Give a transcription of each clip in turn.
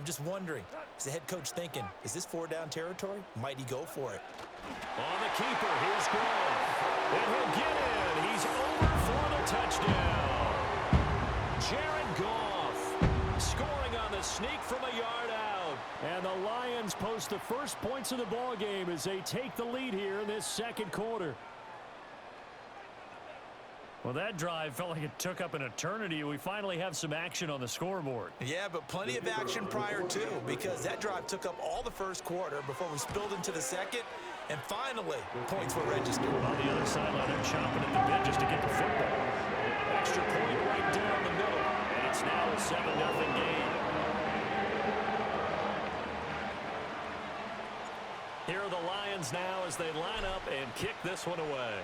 I'm just wondering, is the head coach thinking, is this 4-down territory? Might he go for it? On the keeper, here's Goff. And he'll get in. He's over for the touchdown. Jared Goff scoring on the sneak from a yard out. And the Lions post the first points of the ball game as they take the lead here in this second quarter. Well, that drive felt like it took up an eternity. We finally have some action on the scoreboard. Yeah, but plenty of action prior to, because that drive took up all the first quarter before we spilled into the second, and finally, points were registered. On the other sideline, they're chomping at the bit just to get the football. Extra point right down the middle, and it's now a 7-0 game. Here are the Lions now as they line up and kick this one away.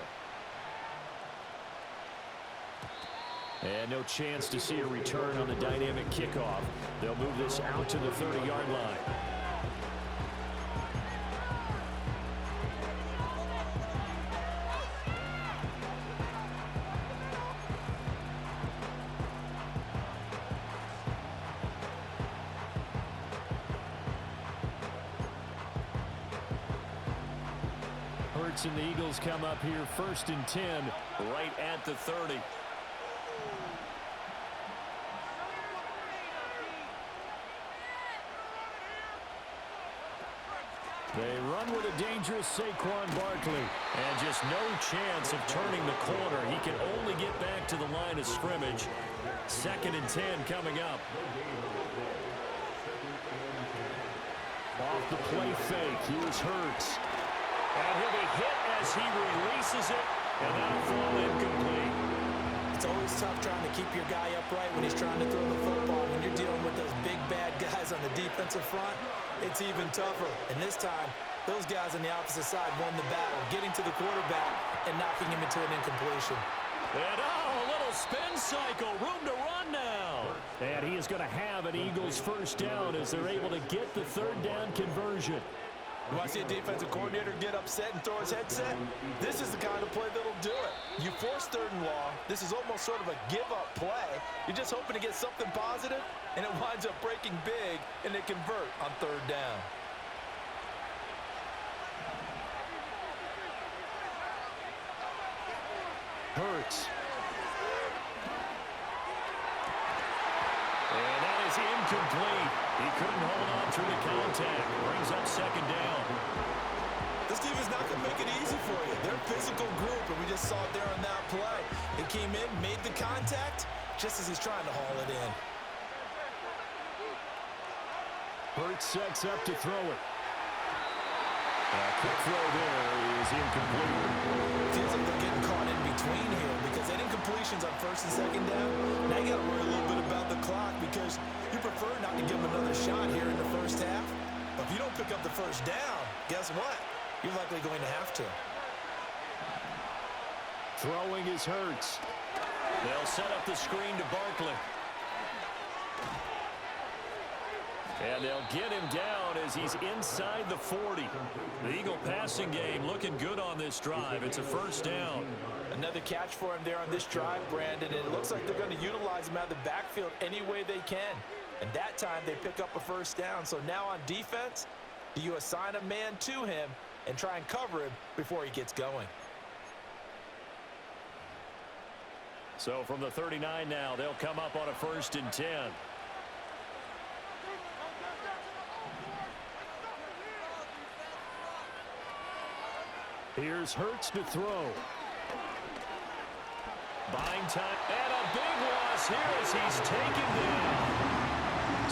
And no chance to see a return on the dynamic kickoff. They'll move this out to the 30-yard line. Hurts and the Eagles come up here 1st and 10 right at the 30. They run with a dangerous Saquon Barkley. And just no chance of turning the corner. He can only get back to the line of scrimmage. 2nd and 10 coming up. Off the play fake. Here's Hurts. And he'll be hit as he releases it. And that'll fall incomplete. It's always tough trying to keep your guy upright when he's trying to throw the football. When you're dealing with those big, bad guys on the defensive front, it's even tougher. And this time, those guys on the opposite side won the battle, getting to the quarterback and knocking him into an incompletion. And a little spin cycle, room to run now. And he is going to have an Eagles first down as they're able to get the 3rd down conversion. You want to see a defensive coordinator get upset and throw his headset? This is the kind of play that'll do it. You force 3rd and long. This is almost sort of a give-up play. You're just hoping to get something positive, and it winds up breaking big, and they convert on 3rd down. Hurts. And that is incomplete. He couldn't hold on through the contact. Brings up 2nd down. This team is not going to make it easy for you. They're a physical group, and we just saw it there on that play. He came in, made the contact, just as he's trying to haul it in. Hurts sets up to throw it. Quick throw there is incomplete. Feels like they're getting caught in between here because that incompletion's on 1st and 2nd down. Now you got to worry a little bit about the clock because you prefer not to give them another shot here in the 1st half. But if you don't pick up the 1st down, guess what? You're likely going to have to. Throwing is Hurts. They'll set up the screen to Barkley. And they'll get him down as he's inside the 40. The Eagle passing game looking good on this drive. It's a 1st down. Another catch for him there on this drive, Brandon, and it looks like they're going to utilize him out of the backfield any way they can. And that time they pick up a 1st down. So now on defense, do you assign a man to him and try and cover him before he gets going? So from the 39 now, they'll come up on a 1st and 10. Here's Hurts to throw. Buying time. And a big loss here as he's taken down.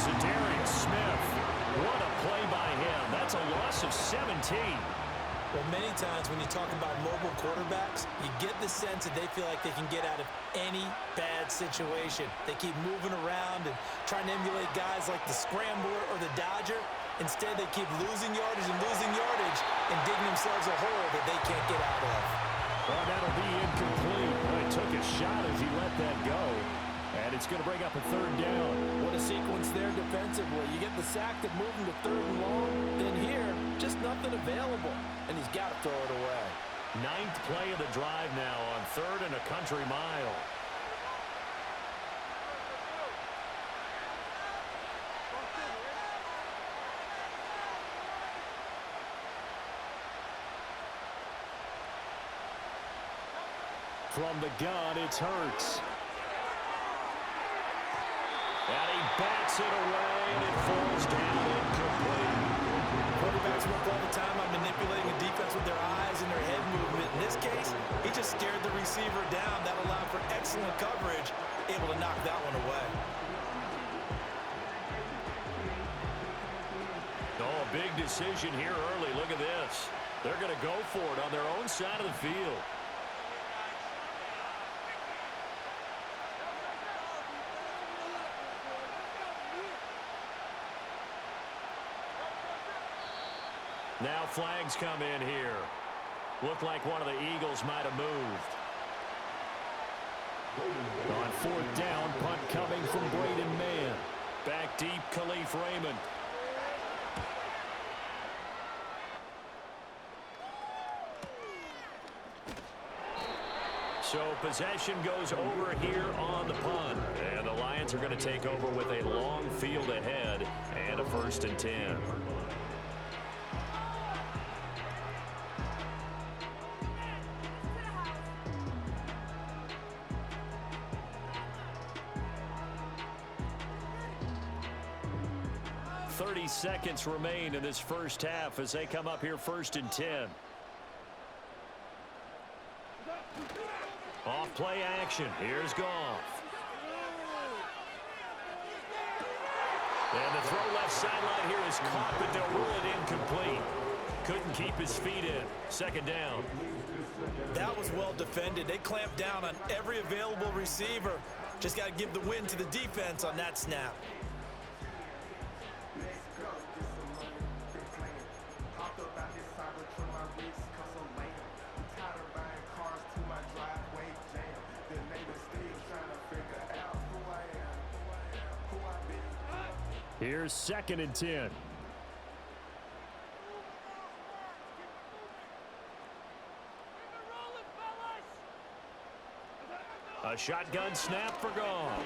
Zadarius Smith. What a play by him. That's a loss of 17. Well, many times when you talk about mobile quarterbacks, you get the sense that they feel like they can get out of any bad situation. They keep moving around and trying to emulate guys like the Scrambler or the Dodger. Instead, they keep losing yardage and digging themselves a hole that they can't get out of. Well, that'll be incomplete. Well, he took a shot as he let that go. And it's going to bring up a 3rd down. What a sequence there defensively. You get the sack to move him to 3rd and long. Then here, just nothing available. And he's got to throw it away. 9th play of the drive now on 3rd and a country mile. From the gun, it's Hurts. And he bats it away, and it falls down incomplete. Quarterbacks work all the time on manipulating the defense with their eyes and their head movement. In this case, he just stared the receiver down. That allowed for excellent coverage, able to knock that one away. Oh, a big decision here early. Look at this. They're going to go for it on their own side of the field. Now flags come in here. Looked like one of the Eagles might have moved. On fourth down, punt coming from Braden Mann. Back deep, Khalif Raymond. So possession goes over here on the punt. And the Lions are going to take over with a long field ahead and a 1st and 10. Seconds remain in this first half as they come up here 1st and 10. Off play action. Here's Goff. And the throw left sideline here is caught, but they'll rule it incomplete. Couldn't keep his feet in. 2nd down. That was well defended. They clamped down on every available receiver. Just got to give the win to the defense on that snap. Here's 2nd and 10. A shotgun snap for Goff.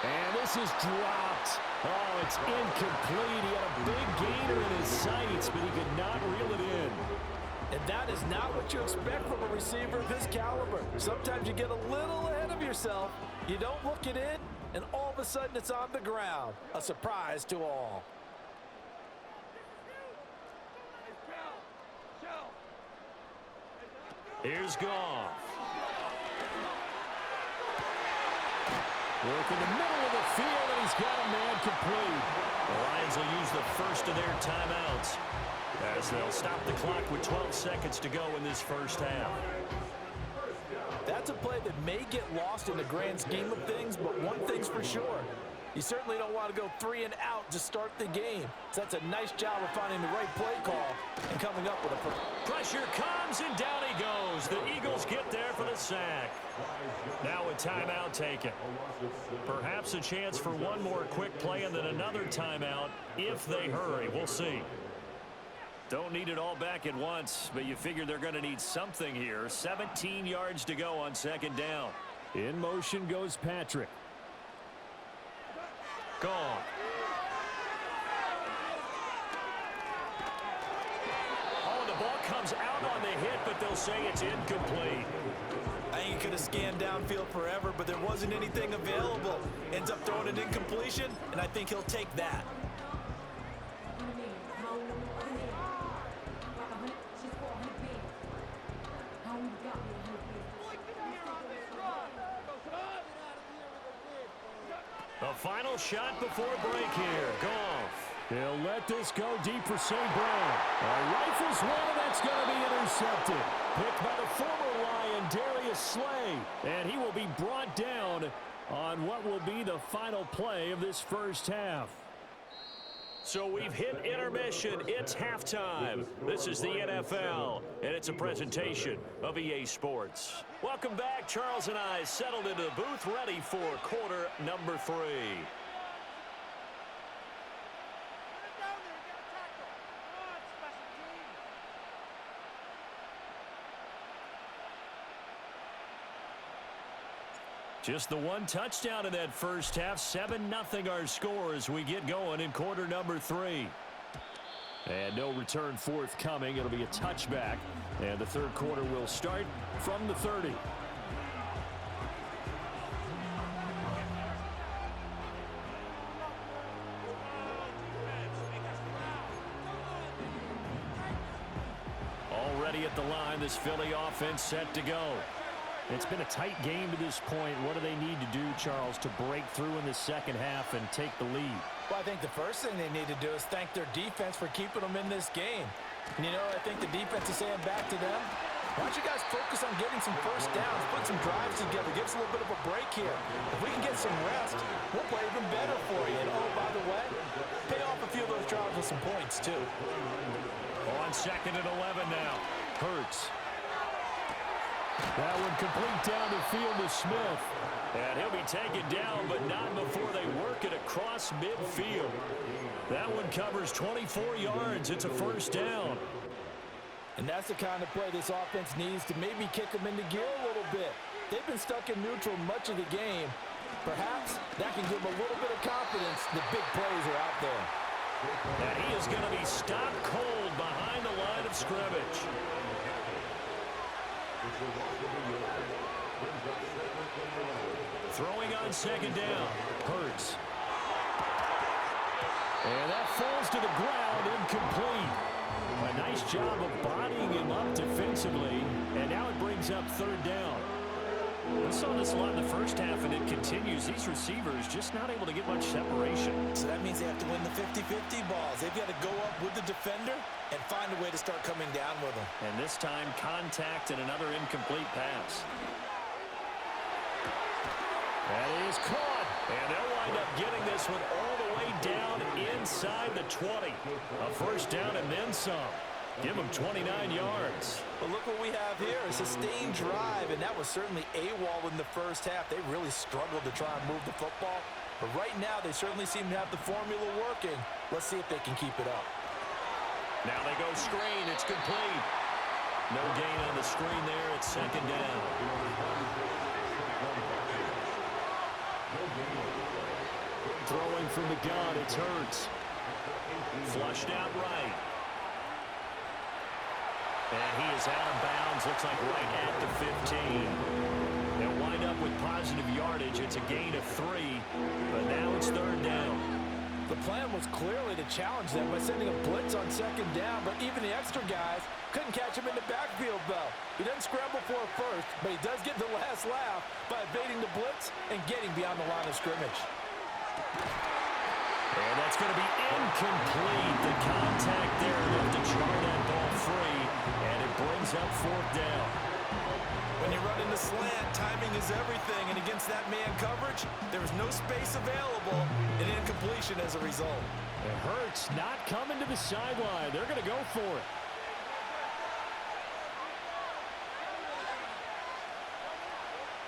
And this is dropped. Oh, it's incomplete. He had a big gainer in his sights, but he could not reel it in. And that is not what you expect from a receiver of his caliber. Sometimes you get a little ahead of yourself. You don't look it in, and all of a sudden it's on the ground. A surprise to all. Here's Goff. Work in the middle of the field, and he's got a man complete. The Lions will use the first of their timeouts as they'll stop the clock with 12 seconds to go in this first half. That's a play that may get lost in the grand scheme of things, but one thing's for sure. You certainly don't want to go 3 and out to start the game. So that's a nice job of finding the right play call and coming up with a... Pressure comes, and down he goes. The Eagles get there for the sack. Now a timeout taken. Perhaps a chance for one more quick play and then another timeout if they hurry. We'll see. Don't need it all back at once, but you figure they're going to need something here. 17 yards to go on 2nd down. In motion goes Patrick. Gone. Oh, the ball comes out on the hit, but they'll say it's incomplete. I think he could have scanned downfield forever, but there wasn't anything available. Ends up throwing an incompletion, and I think he'll take that. The final shot before break here. Goff. He'll let this go deep for St. Brown. Rifles one, and that's going to be intercepted. Picked by the former Lion, Darius Slay. And he will be brought down on what will be the final play of this first half. So we've hit intermission. It's halftime. This is the NFL, and it's a presentation of EA Sports. Welcome back. Charles and I settled into the booth, ready for quarter number 3. Just the one touchdown in that first half. 7-0 our score as we get going in quarter number 3. And no return forthcoming. It'll be a touchback. And the third quarter will start from the 30. Already at the line, this Philly offense set to go. It's been a tight game to this point. What do they need to do, Charles, to break through in the second half and take the lead? Well, I think the first thing they need to do is thank their defense for keeping them in this game. And, I think the defense is saying back to them, why don't you guys focus on getting some first downs, put some drives together, give us a little bit of a break here. If we can get some rest, we'll play even better for you. And, oh, by the way, pay off a few of those drives with some points, too. On 2nd and 11 now. Hurts. That one complete down the field to Smith. And he'll be taken down, but not before they work it across midfield. That one covers 24 yards. It's a first down. And that's the kind of play this offense needs to maybe kick them into gear a little bit. They've been stuck in neutral much of the game. Perhaps that can give them a little bit of confidence that big plays are out there. And he is going to be stopped cold behind the line of scrimmage. Throwing on 2nd down. Hurts. And that falls to the ground, incomplete. A nice job of bodying him up defensively. And now it brings up 3rd down. We saw this a lot in the first half, and it continues. These receivers just not able to get much separation. So that means they have to win the 50-50 balls. They've got to go up with the defender and find a way to start coming down with them. And this time, contact and another incomplete pass. That is caught. And they'll wind up getting this one all the way down inside the 20. A first down and then some. Give them 29 yards. But look what we have here, a sustained drive, and that was certainly AWOL in the first half. They really struggled to try and move the football. But right now, they certainly seem to have the formula working. Let's see if they can keep it up. Now they go screen. It's complete. No gain on the screen there. It's 2nd down. Throwing from the gun, it's Hurts. Flushed out right. And he is out of bounds, looks like right at the 15. They'll wind up with positive yardage. It's a gain of 3, but now it's 3rd down. The plan was clearly to challenge them by sending a blitz on 2nd down, but even the extra guys couldn't catch him in the backfield, though. He doesn't scramble for a first, but he does get the last laugh by evading the blitz and getting beyond the line of scrimmage. And that's going to be incomplete. The contact there enough to char that ball free, and it brings up 4th down. When you run in the slant, timing is everything, and against that man coverage, there was no space available, and incompletion as a result. It hurts not coming to the sideline. They're going to go for it.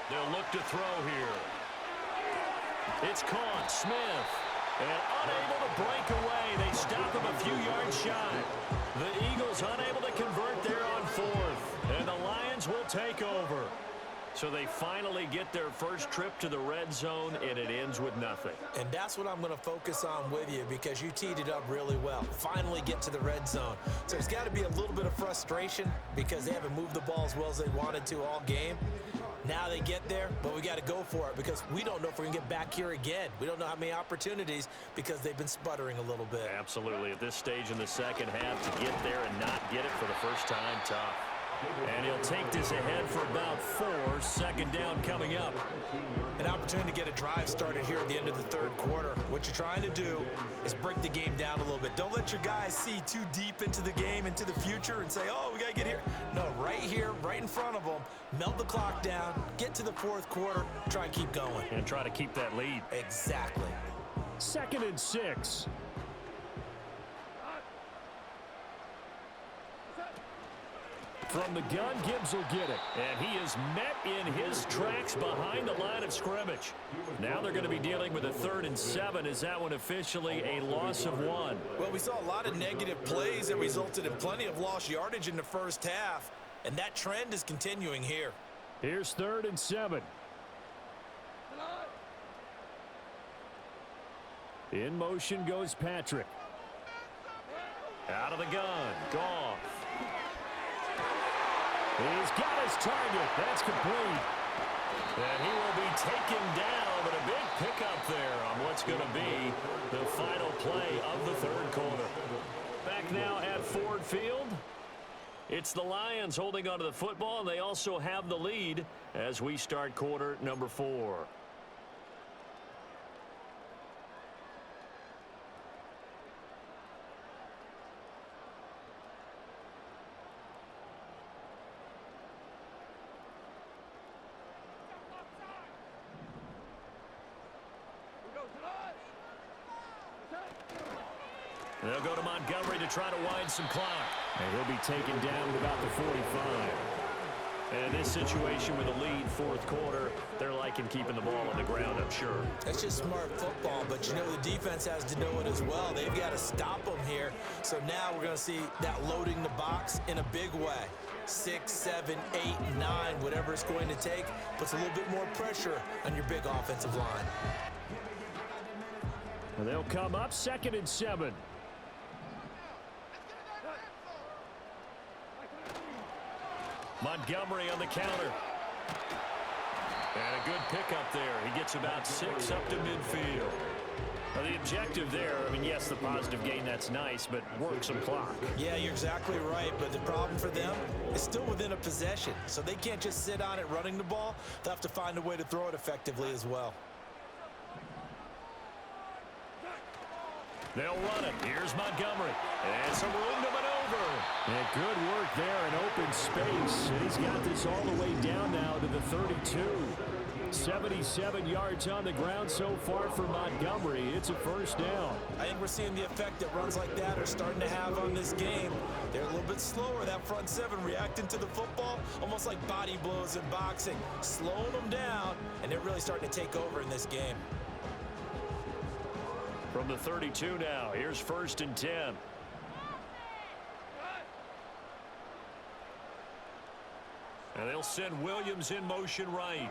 They'll look to throw here. It's caught. Smith. And unable to break away. They stop him a few yards shy. The Eagles unable to convert there on 4th. And the Lions will take over. So they finally get their first trip to the red zone, and it ends with nothing. And that's what I'm going to focus on with you, because you teed it up really well. Finally get to the red zone. So there's got to be a little bit of frustration because they haven't moved the ball as well as they wanted to all game. Now they get there, but we got to go for it because we don't know if we're going to get back here again. We don't know how many opportunities because they've been sputtering a little bit. Absolutely. At this stage in the second half, to get there and not get it for the first time, tough. And he'll take this ahead for about 4. 2nd down coming up. An opportunity to get a drive started here at the end of the 3rd quarter. What you're trying to do is break the game down a little bit. Don't let your guys see too deep into the game, into the future, and say, oh, we got to get here. No, right here, right in front of them, melt the clock down, get to the 4th quarter, try and keep going. And try to keep that lead. Exactly. 2nd and 6. From the gun, Gibbs will get it. And he is met in his tracks behind the line of scrimmage. Now they're going to be dealing with a 3rd and 7. Is that one officially a loss of 1? Well, we saw a lot of negative plays that resulted in plenty of lost yardage in the first half. And that trend is continuing here. Here's 3rd and 7. In motion goes Patrick. Out of the gun, Goff. He's got his target. That's complete. And he will be taken down, but a big pickup there on what's going to be the final play of the third quarter. Back now at Ford Field. It's the Lions holding onto the football, and they also have the lead as we start quarter number 4. They'll go to Montgomery to try to wind some clock. And he'll be taken down at about the 45. And in this situation with a lead fourth quarter, they're liking keeping the ball on the ground, I'm sure. That's just smart football, but you know the defense has to know it as well. They've got to stop them here. So now we're going to see that loading the box in a big way. 6, 7, 8, 9, whatever it's going to take, puts a little bit more pressure on your big offensive line. And they'll come up 2nd and 7. Montgomery on the counter. And a good pickup there. He gets about 6 up to midfield. Now the objective there, I mean, yes, the positive gain, that's nice, but work some clock. Yeah, you're exactly right, but the problem for them is still within a possession. So they can't just sit on it running the ball. They'll have to find a way to throw it effectively as well. They'll run it. Here's Montgomery. And some room to maneuver. And good work there in open space. And he's got this all the way down now to the 32. 77 yards on the ground so far for Montgomery. It's a first down. I think we're seeing the effect that runs like that are starting to have on this game. They're a little bit slower, that front 7, reacting to the football, almost like body blows in boxing, slowing them down, and they're really starting to take over in this game. From the 32 now, here's 1st and 10. And they'll send Williams in motion right.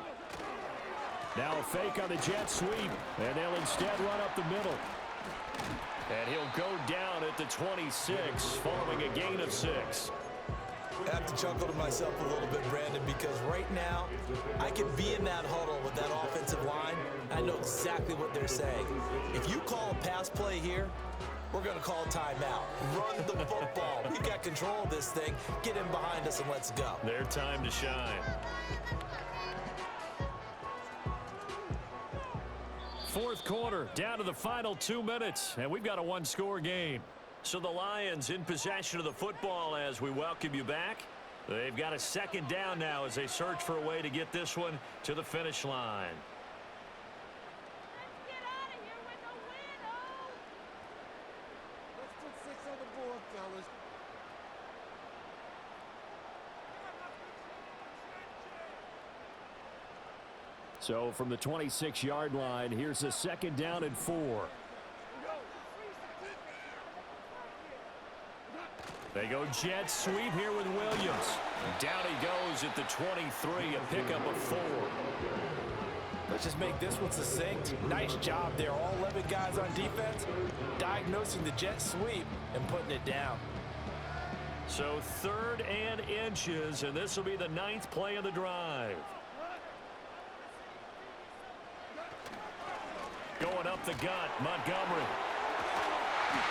Now a fake on the jet sweep, and they'll instead run up the middle. And he'll go down at the 26, following a gain of 6. I have to chuckle to myself a little bit, Brandon, because right now I can be in that huddle with that offensive line. I know exactly what they're saying. If you call a pass play here, we're going to call timeout. Run the football. We've got control of this thing. Get in behind us and let's go. Their time to shine. Fourth quarter, down to the final 2 minutes, and we've got a one-score game. So the Lions in possession of the football as we welcome you back. They've got a 2nd down now as they search for a way to get this one to the finish line. Let's get out of here with a win, oh! Let's put 6 on the board, fellas. So from the 26-yard line, here's a 2nd down and 4. They go jet sweep here with Williams. Down he goes at the 23, a pickup of 4. Let's just make this one succinct. Nice job there. All 11 guys on defense diagnosing the jet sweep and putting it down. So 3rd and inches, and this will be the 9th play of the drive. Going up the gut, Montgomery.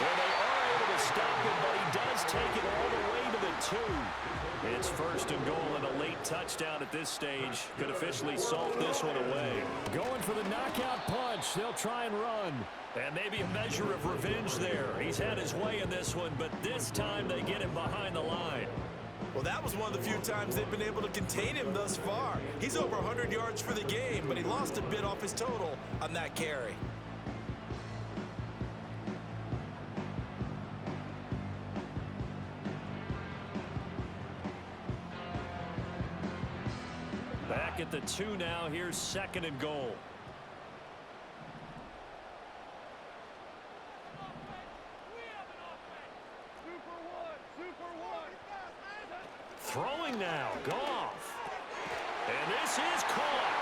Well, they are able to stop him, but he does take it all the way to the 2. It's 1st and goal, and a late touchdown at this stage could officially salt this one away. Going for the knockout punch. They'll try and run. And maybe a measure of revenge there. He's had his way in this one, but this time they get him behind the line. Well, that was one of the few times they've been able to contain him thus far. He's over 100 yards for the game, but he lost a bit off his total on that carry. Back at the 2 now. Here's 2nd and goal. Throwing now, Goff. And this is caught.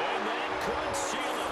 And that could seal